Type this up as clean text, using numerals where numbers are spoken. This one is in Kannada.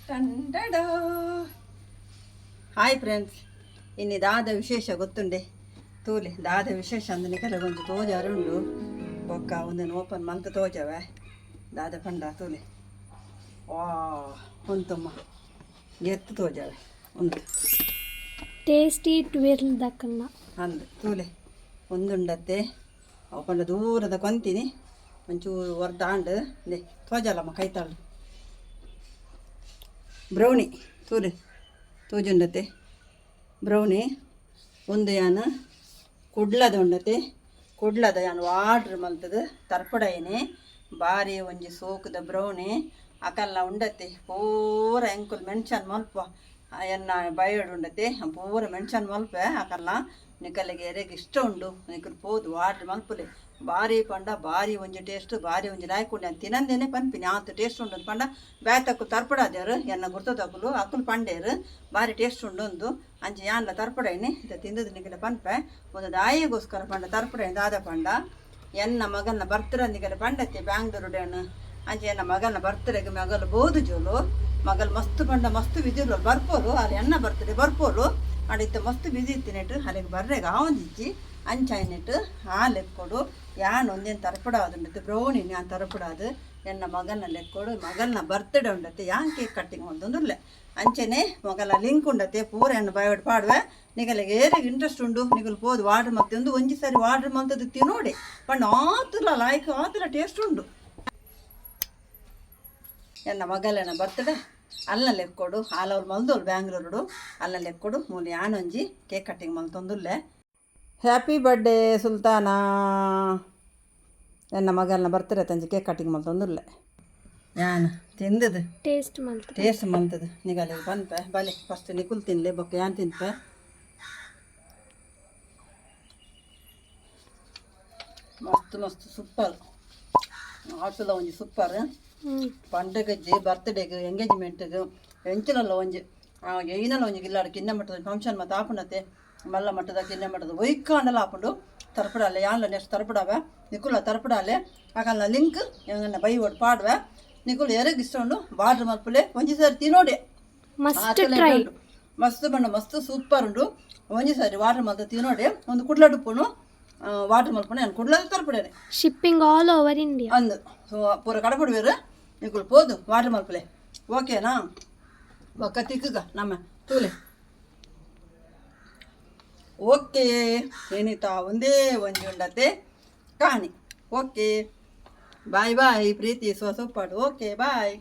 ಟಂಡಡೋ. ಹಾಯ್ ಫ್ರೆಂಡ್ಸ್, ಇನ್ನು ದಾದ ವಿಶೇಷ ಗೊತ್ತುಂಡೆ ತೂಲಿ. ದಾದ ವಿಶೇಷ ಅಂದ್ರೆ ಕೆಲವೊಂದು ತೋಜಾರು ಉಂಡು ಬೊಕ್ಕ ಒಂದನ್ನು ಓಪನ್ ಮಂತ್ ತೋಜವೆ ದಾದ ಪಂಡ ತೂಲಿ. ವಾ ಒಂತಮ್ಮ ಎತ್ತು ತೋಜವೆ ಒಂದು ಟೇಸ್ಟಿ ಟ್ವಿಲ್ ದಕ್ಕನ್ನ ಅಂದು ತೂಲೆ ಒಂದುಂಡತ್ತೆ ಅವು ಪಂಡ ದೂರದ ಕೊಂತೀನಿ ಒಂಚೂರು ಹೊರ್ದಾಂಡು ದೇ ತೋಜಲ್ಲಮ್ಮ ಕೈತಾಳು ಬ್ರೌನಿ ತೂಲೆ ತೂಜುಂಡತೆ ಬ್ರೌನಿ ಒಂದು ಯಾನು ಕುಡ್ಲದ ಉಂಡತೆ ಕುಡ್ಲದ ಯಾನು ವಾಡ್ರ್ ಮಲ್ತದ ತರ್ಪಡಯನೆ ಬಾರಿ ಒಂಜಿ ಸೋಕುದ ಬ್ರೌನಿ ಅಕಲ್ನ ಉಂಡತೆ ಪೂರ ಎಂಕುಲು ಮೆಣ್ಸನ್ ಮಲ್ಪ ಎನ್ನ ಬಯೋಡು ಉಂಡತೆ ಪೂರ ಮೆಣ್ಸನ್ ಮಲ್ಪೆ ಅಕಲ್ನ ನಿಕಲಿಗೆ ಎರೆಗೆ ಇಷ್ಟ ಉಂಡು ನಿಕಲು ಪೋದು ವಾಡ್ರ್ ಮಲ್ಪುಲೆ ಭಾರಿ ಪಂಡ ಭಾರಿ ಒಂಜಿ ಟೇಸ್ಟ್ ಭಾರಿ ಒಂಜಿ ಲಾಯ್ಕೊಂಡೆ ಅಂತ ತಿನ್ನಂದೇನೆ ಪನ್ಪಿನಿ ಆತು ಟೇಸ್ಟ್ ಉಂಡು ಪಂಡ ಬ್ಯಾತಕ್ಕು ತರ್ಪಡಾದೇರು ಎನ್ನ ಗುರ್ತದಕ್ಕಲು ಅಕ್ಕಲು ಪಂಡೇರು ಭಾರಿ ಟೇಸ್ಟ್ ಉಂಡು ಒಂದು ಅಂಚೆ ಯಾನ್ಲ ತರ್ಪಡೇನೆ ಇದು ತಿಂದದ್ದು ನಿಗಲ ಪನ್ಪೆ ಒಂದು ದಾಯಿಗೋಸ್ಕರ ಪಂಡ ತರ್ಪಡೇನೆ ದಾದ ಪಂಡ ಎನ್ನ ಮಗನ ಬರ್ತಡೇ ನಿಗಲ ಪಂಡತ್ತೆ ಬ್ಯಾಂಗ್ಳೂರುಡೇನು ಅಂಚೆ ಎನ್ನ ಮಗನ ಬರ್ತಡೆಗೆ ಮಗಲು ಬೋದು ಜೋಲು ಮಗಲು ಮಸ್ತ್ ಪಂಡ ಮಸ್ತ್ ವಿಧಿಲು ಬರ್ಪೋರು ಅಲ್ಲಿ ಎನ್ನ ಬರ್ತಡೆ ಬರ್ಪೋರು ಅಡಿತ್ತು ಮಸ್ತ್ ಬಿಸಿ ಇತ್ತಿನೆಟ್ಟು ಅಲ್ಲಿಗೆ ಬರ್ರೆಗ ಆವಂದಿಚ್ಚಿ ಅಂಚಾಯ್ನೆಟ್ಟು ಹಾಲು ಎಕ್ಕೊಡು ಯಾನು ಒಂದೇನು ತರಪಡಾದು ಉಂಡತ್ತೆ ಬ್ರೌನಿ ನಾನು ತರಪಡಾದು ಎನ್ನ ಮಗನ ಲೆಕ್ಕೊಡು ಮಗನ ಬರ್ತಡೇ ಉಂಡತ್ತೆ ಯಾನ್ ಕೇಕ್ ಕಟ್ಟಿಂಗ್ ಒಂದೊಂದುಲ್ಲೆ ಅಂಚೆನೆ ಮಗಲ ಲಿಂಕ್ ಉಂಡತ್ತೆ ಪೂರ ಎಣ್ಣೆ ಬಯೋಡ್ ಪಾಡುವೆ ನಿಗಲಿಗೆ ಏರಿಗೆ ಇಂಟ್ರೆಸ್ಟ್ ಉಂಡು ನಿಗಲು ಪೋದು ವಾಡ್ರ್ ಮತ್ತೆ ಒಂದು ಒಂಜಿ ಸಾರಿ ವಾಡ್ರ್ ಮಲ್ತದ್ದು ತಿನ್ನೋಡಿ ಪಂಡ ಆತುಲ ಲಾಯ್ಕ್ ಆತುಲ ಟೇಸ್ಟ್ ಉಂಡು ಎನ್ನ ಮಗಲನ ಬರ್ತಡೇ ಅಲ್ಲ ಲೆಕ್ಕೊಡು ಹಾಲವ್ರು ಮಲ್ದೋಳು ಬ್ಯಾಂಗ್ಳೂರುಡು ಅಲ್ಲ ಲೆಕ್ಕೊಡು ಮೂಲಿ ಯಾನೊಂಜಿ ಕೇಕ್ ಕಟ್ಟಿಂಗ್ ಮಲ್ತೊಂದುಲ್ಲೆ. Happy birthday Sultana. ಎನ್ನ ಮಗನ ಬರ್ತಡೇ ತಂಜಿ ಕೇಕ್ ಕಟ್ಟಿಂಗ್ ಮಲ್ತೊಂದುಲ್ಲೆ ಯಾನು ತಿಂದದು ಟೇಸ್ಟ್ ಮಲ್ತದು ನಿಗಲಿಗೆ ಬಂತೆ ಬಲೆ ಫಸ್ಟ್ ನಿಕುಲ್ ತಿನ್ಲೆ ಬೊಕ್ಕ ಯಾನ್ ತಿಂತೆ ಮಸ್ತ್ ಮಸ್ತ್ ಸೂಪರ್ ಆಟುಲ ಒಂಜಿ ಸೂಪರ್ ಪಂಡಗಜ್ಜಿ ಬರ್ತಡೇಗೆ ಎಂಗೇಜ್ಮೆಂಟ್ಗೆ ಎಂಚಿನಲ್ಲ ಒಂಜಿ ಏನಲ್ಲ ಒಂಜಿ ಗಿಲ್ಲಾಡು ಕಿನ್ನ ಮಟ್ಟದ ಫಂಕ್ಷನ್ ಮತ್ತು ಆಪುಂಡತೆ ಮಲ್ಲ ಮಟ್ಟದ ಕಿನ್ನ ಮಟ್ಟದ ಒಯ್ಕಾಂಡಲ್ಲ ಆಪುಂಡು ತರಪಡಾಲೆ ಯಾನ್ಲ ನೆಕ್ಸ್ಟ್ ತರಪಡಾವೆ ನಿಕುಲ ತರಪಡಾಲೆ ಆಕಲ್ನ ಲಿಂಕ್ ಎಂಗನ್ನ ಬೈ ಒಟ್ಟು ಪಾಡುವೆ ನಿಕುಲು ಎರೆಗೆ ಇಷ್ಟ ಉಂಡು ಬಾರ್ಡ್ರ್ ಮಲ್ಪುಲೆ ಒಂಜಿ ಸಾರಿ ತಿನ್ನೋಡೆ ಮಸ್ತ್ ಬಣ್ಣ ಮಸ್ತ್ ಸೂಪರ್ ಉಂಡು ಒಂಜಿ ಸಾರಿ ವಾಟರ್ ಮಲ್ತ ತಿನ್ನೋಡೆ ಒಂದು ಕುಡ್ಲಡ್ ಉಪ್ಪುನು ವಾಟರ್ ಮಲ್ಪನೆ ನಾನು ಕುಡ್ಲದ ತರಪಡೇನೆ ಶಿಪ್ಪಿಂಗ್ ಆಲ್ ಓವರ್ ಇಂಡಿಯಾ ಅಂದು ಪೂರ ಕಡಪಡ್ಬೇರು ನಿಕುಲು ಪೋದು ವಾಟರ್ ಮಲ್ಪಲೆ ಓಕೆನಾ ಒಕ್ಕ ತಿಕ್ಕಗ ನಮ್ಮ ತೂಲೆ ಓಕೆ ಏನಿತಾ ಒಂದೇ ಒಂಜಿ ಉಂಡತೆ ಕಾಣಿ ಓಕೆ ಬಾಯ್ ಬಾಯ್ ಪ್ರೀತಿ ಸೊಪ್ಪಾಡು ಓಕೆ ಬಾಯ್.